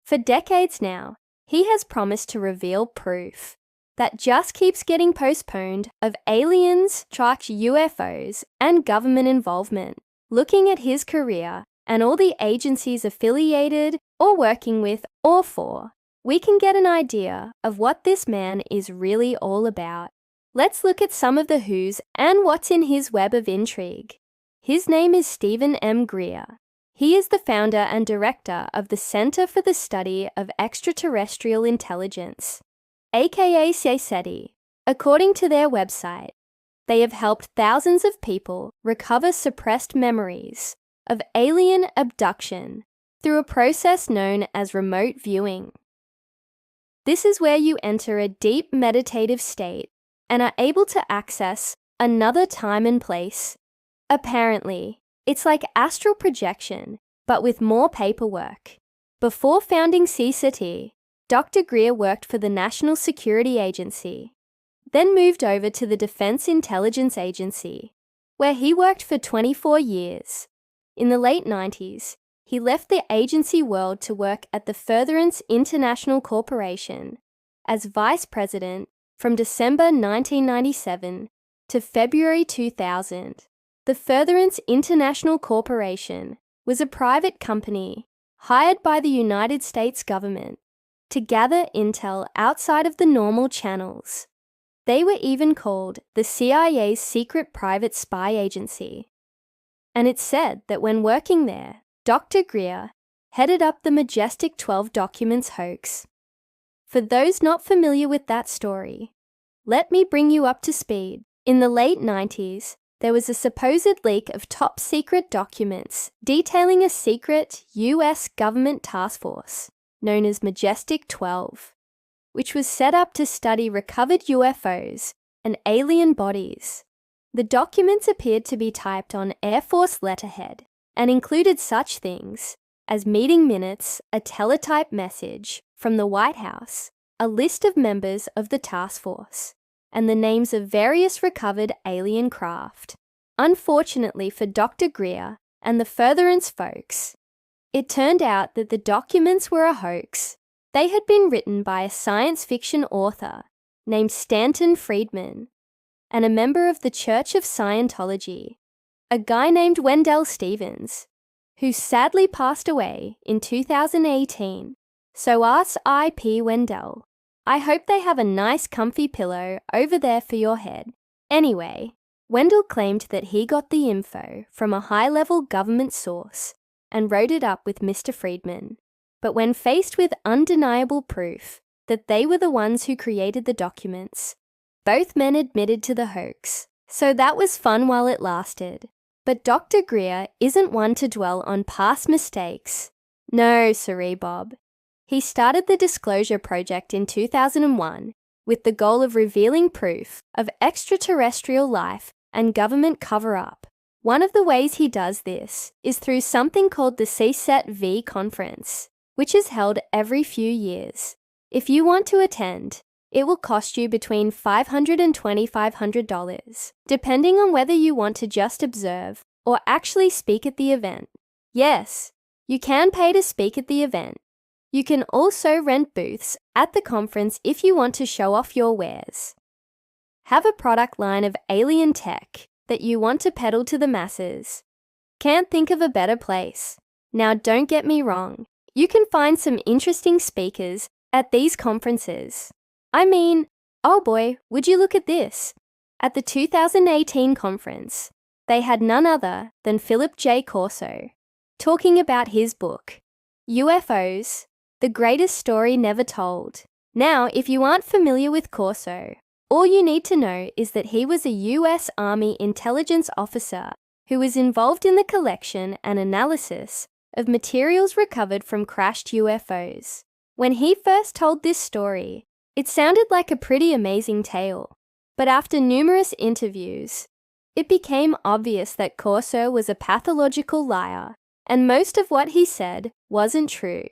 For decades now, he has promised to reveal proof that just keeps getting postponed of aliens, tracked UFOs, and government involvement. Looking at his career and all the agencies affiliated or working with or for, we can get an idea of what this man is really all about. Let's look at some of the who's and what's in his web of intrigue. His name is Stephen M. GREER. He is the founder and director of the Center for the Study of Extraterrestrial Intelligence, aka CSETI. According to their website, they have helped thousands of people recover suppressed memories of alien abduction through a process known as remote viewing. This is where you enter a deep meditative state and are able to access another time and place. Apparently, it's like astral projection, but with more paperwork. Before founding CSETI, Dr. GREER worked for the National Security Agency, then moved over to the Defense Intelligence Agency, where he worked for 24 years. In the late 90s, he left the agency world to work at the Furtherance International Corporation as vice president from December 1997 to February 2000. The Furtherance International Corporation was a private company hired by the United States government to gather intel outside of the normal channels. They were even called the CIA's secret private spy agency. And it's said that when working there, Dr. GREER headed up the Majestic 12 Documents hoax. For those not familiar with that story, let me bring you up to speed. In the late 90s, there was a supposed leak of top-secret documents detailing a secret US government task force known as Majestic 12, which was set up to study recovered UFOs and alien bodies. The documents appeared to be typed on Air Force letterhead and included such things as meeting minutes, a teletype message from the White House, a list of members of the task force, and the names of various recovered alien craft. Unfortunately for Dr. GREER and the Furtherance folks, it turned out that the documents were a hoax. They had been written by a science fiction author named Stanton Friedman and a member of the Church of Scientology, a guy named Wendell Stevens, who sadly passed away in 2018. So R.I.P. Wendell. I hope they have a nice comfy pillow over there for your head. Anyway, Wendell claimed that he got the info from a high-level government source and wrote it up with Mr. Friedman. But when faced with undeniable proof that they were the ones who created the documents, both men admitted to the hoax. So that was fun while it lasted. But Dr. GREER isn't one to dwell on past mistakes. No, siree, Bob. He started the Disclosure Project in 2001 with the goal of revealing proof of extraterrestrial life and government cover-up. One of the ways he does this is through something called the CSET-V conference, which is held every few years. If you want to attend, it will cost you between $500 and $2,500, depending on whether you want to just observe or actually speak at the event. Yes, you can pay to speak at the event. You can also rent booths at the conference if you want to show off your wares. Have a product line of alien tech that you want to peddle to the masses. Can't think of a better place. Now, don't get me wrong. You can find some interesting speakers at these conferences. I mean, oh boy, would you look at this? At the 2018 conference, they had none other than Philip J. Corso talking about his book, UFOs, The Greatest Story Never Told. Now, if you aren't familiar with Corso, all you need to know is that he was a US Army intelligence officer who was involved in the collection and analysis of materials recovered from crashed UFOs. When he first told this story, it sounded like a pretty amazing tale, but after numerous interviews, it became obvious that Corso was a pathological liar, and most of what he said wasn't true.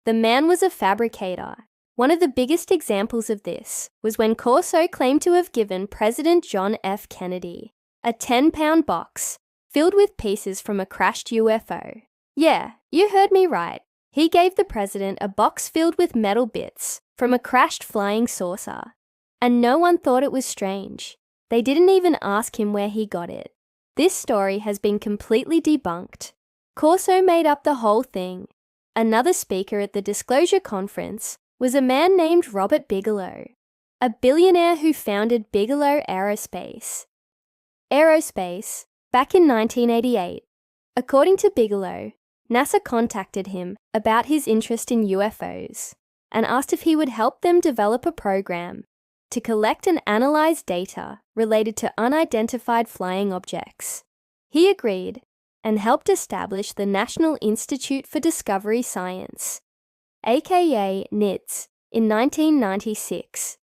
The man was a fabricator. One of the biggest examples of this was when Corso claimed to have given President John F. Kennedy a 10-pound box filled with pieces from a crashed UFO. Yeah, you heard me right. He gave the president a box filled with metal bits from a crashed flying saucer, and no one thought it was strange. They didn't even ask him where he got it. This story has been completely debunked. Corso made up the whole thing. Another speaker at the disclosure conference was a man named Robert Bigelow, a billionaire who founded Bigelow Aerospace. Back in 1988. According to Bigelow, NASA contacted him about his interest in UFOs and asked if he would help them develop a program to collect and analyze data related to unidentified flying objects. He agreed and helped establish the National Institute for Discovery Science, aka NIDS, in 1996.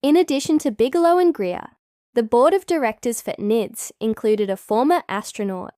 In addition to Bigelow and GREER, the board of directors for NIDS included a former astronaut,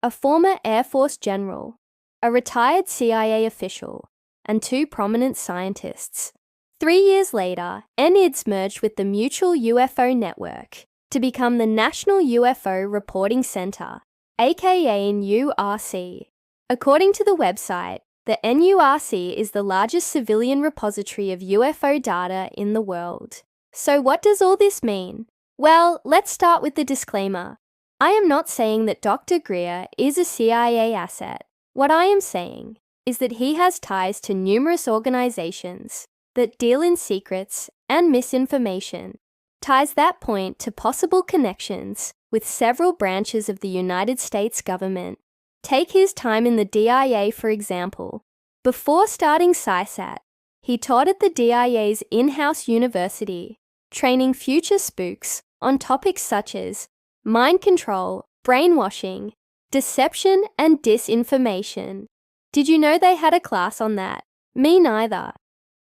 a former Air Force general, a retired CIA official, and 2 prominent scientists. 3 years later, NIDS merged with the Mutual UFO Network to become the National UFO Reporting Center, aka NURC. According to the website, the NURC is the largest civilian repository of UFO data in the world. So what does all this mean? Well, let's start with the disclaimer. I am not saying that Dr. GREER is a CIA asset. What I am saying is that he has ties to numerous organizations that deal in secrets and misinformation, ties that point to possible connections with several branches of the United States government. Take his time in the DIA, for example. Before starting SciSat, he taught at the DIA's in-house university, training future spooks on topics such as mind control, brainwashing, deception, and disinformation. Did you know they had a class on that? Me neither.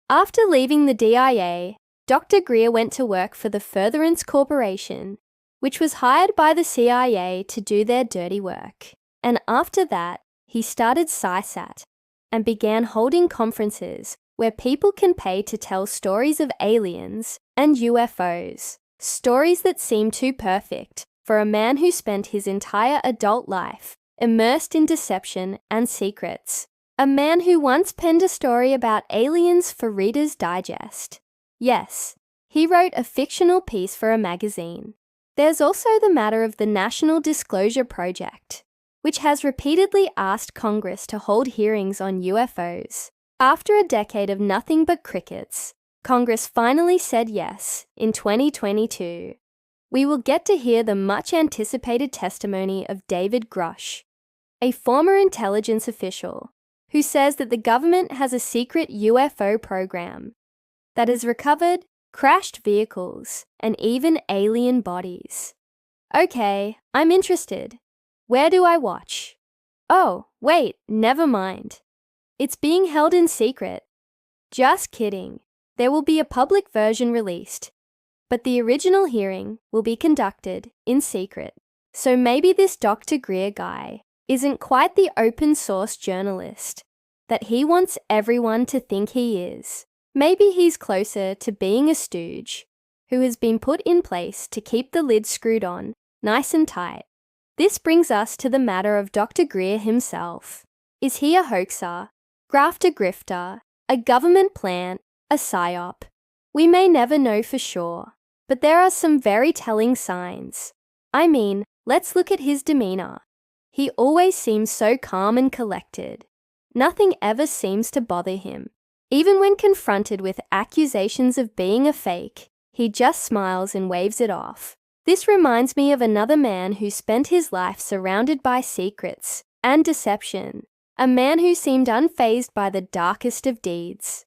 After leaving the DIA, Dr. GREER went to work for the Furtherance Corporation, which was hired by the CIA to do their dirty work. And after that, he started SciSat and began holding conferences where people can pay to tell stories of aliens and UFOs, stories that seem too perfect for a man who spent his entire adult life immersed in deception and secrets. A man who once penned a story about aliens for Reader's Digest. Yes, he wrote a fictional piece for a magazine. There's also the matter of the National Disclosure Project, which has repeatedly asked Congress to hold hearings on UFOs. After a decade of nothing but crickets, Congress finally said yes in 2022. We will get to hear the much-anticipated testimony of David Grush, a former intelligence official who says that the government has a secret UFO program that has recovered crashed vehicles and even alien bodies. Okay, I'm interested. Where do I watch? Oh, wait, never mind. It's being held in secret. Just kidding. There will be a public version released, but the original hearing will be conducted in secret. So maybe this Dr. GREER guy isn't quite the open source journalist that he wants everyone to think he is. Maybe he's closer to being a stooge who has been put in place to keep the lid screwed on nice and tight. This brings us to the matter of Dr. GREER himself. Is he a hoaxer, grifter, a government plant, a psyop? We may never know for sure, but there are some very telling signs. I mean, let's look at his demeanor. He always seems so calm and collected. Nothing ever seems to bother him. Even when confronted with accusations of being a fake, he just smiles and waves it off. This reminds me of another man who spent his life surrounded by secrets and deception, a man who seemed unfazed by the darkest of deeds.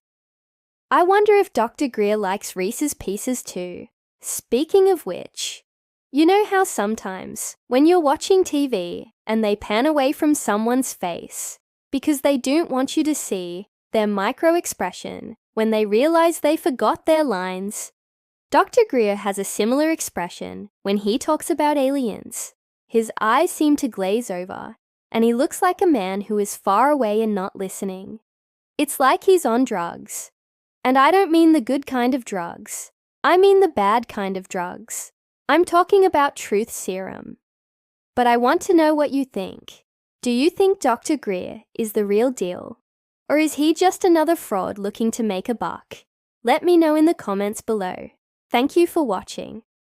I wonder if Dr. GREER likes Reese's Pieces too. Speaking of which, you know how sometimes when you're watching TV and they pan away from someone's face because they don't want you to see their micro-expression when they realize they forgot their lines? Dr. GREER has a similar expression when he talks about aliens. His eyes seem to glaze over, and he looks like a man who is far away and not listening. It's like he's on drugs. And I don't mean the good kind of drugs. I mean the bad kind of drugs. I'm talking about truth serum. But I want to know what you think. Do you think Dr. GREER is the real deal? Or is he just another fraud looking to make a buck? Let me know in the comments below. Thank you for watching.